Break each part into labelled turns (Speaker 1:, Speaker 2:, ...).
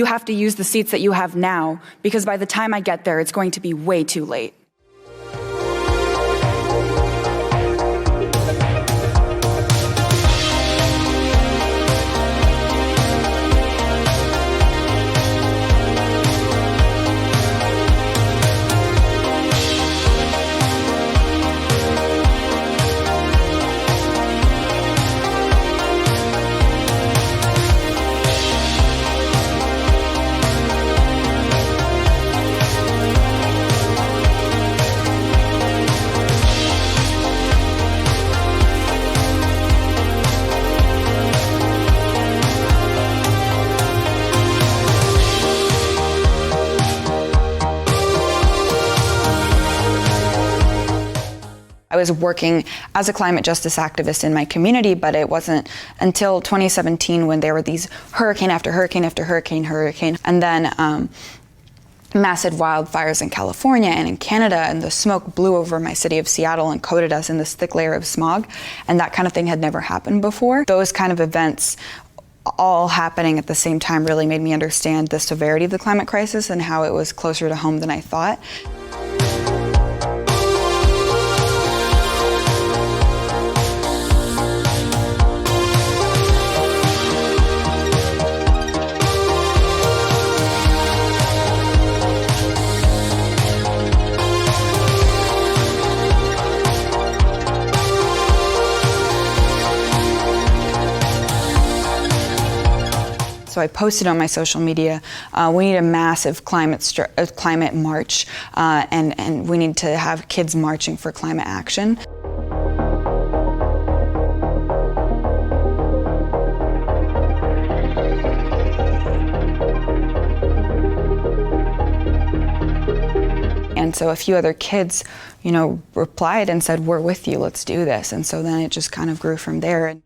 Speaker 1: You have to use the seats that you have now, because by the time I get there, it's going to be way too late.
Speaker 2: I was working as a climate justice activist in my community, but it wasn't until 2017 when there were these hurricane after hurricane after hurricane, and then massive wildfires in California and in Canada, and the smoke blew over my city of Seattle and coated us in this thick layer of smog, and that kind of thing had never happened before. Those kind of events all happening at the same time really made me understand the severity of the climate crisis and how it was closer to home than I thought. So I posted on my social media, we need a massive climate march, and we need to have kids marching for climate action. And so a few other kids, replied and said, "We're with you, let's do this." And so then it just kind of grew from there.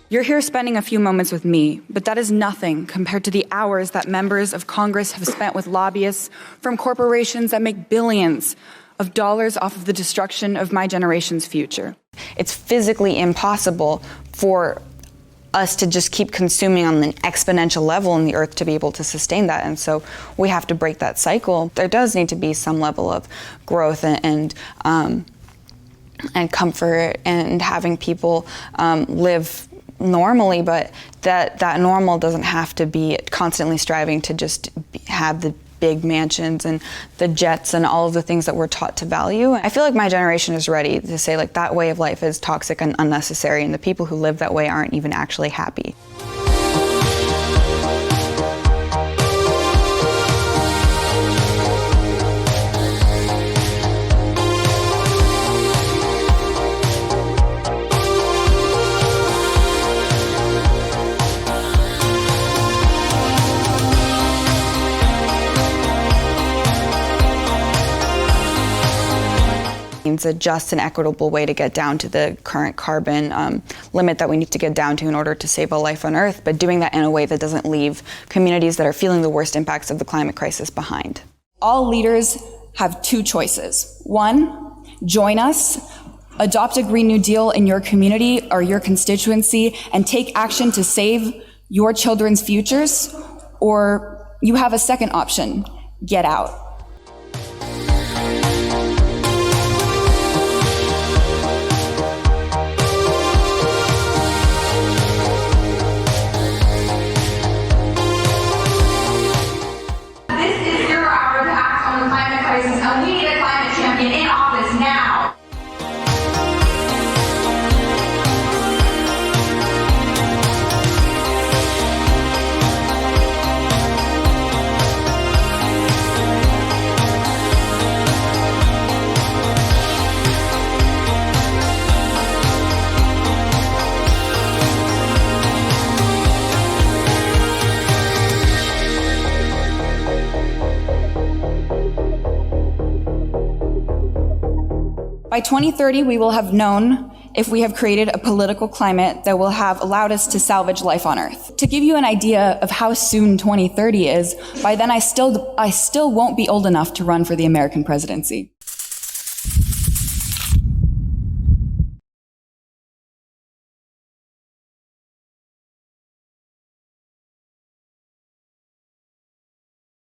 Speaker 1: You're here spending a few moments with me, but that is nothing compared to the hours that members of Congress have spent with lobbyists from corporations that make billions of dollars off of the destruction of my generation's future.
Speaker 2: It's physically impossible for us to just keep consuming on an exponential level in the earth to be able to sustain that. And so we have to break that cycle. There does need to be some level of growth and comfort and having people live normally, but that normal doesn't have to be constantly striving to just have the big mansions and the jets and all of the things that we're taught to value. I feel like my generation is ready to say, like, that way of life is toxic and unnecessary, and the people who live that way aren't even actually happy. A just and equitable way to get down to the current carbon limit that we need to get down to in order to save a life on Earth, but doing that in a way that doesn't leave communities that are feeling the worst impacts of the climate crisis behind.
Speaker 1: All leaders have two choices. One, join us, adopt a Green New Deal in your community or your constituency, and take action to save your children's futures, or you have a second option, get out.
Speaker 3: This is your hour to act on the climate crisis, and we need a climate champion in office now.
Speaker 1: By 2030, we will have known if we have created a political climate that will have allowed us to salvage life on Earth. To give you an idea of how soon 2030 is, by then I still won't be old enough to run for the American presidency.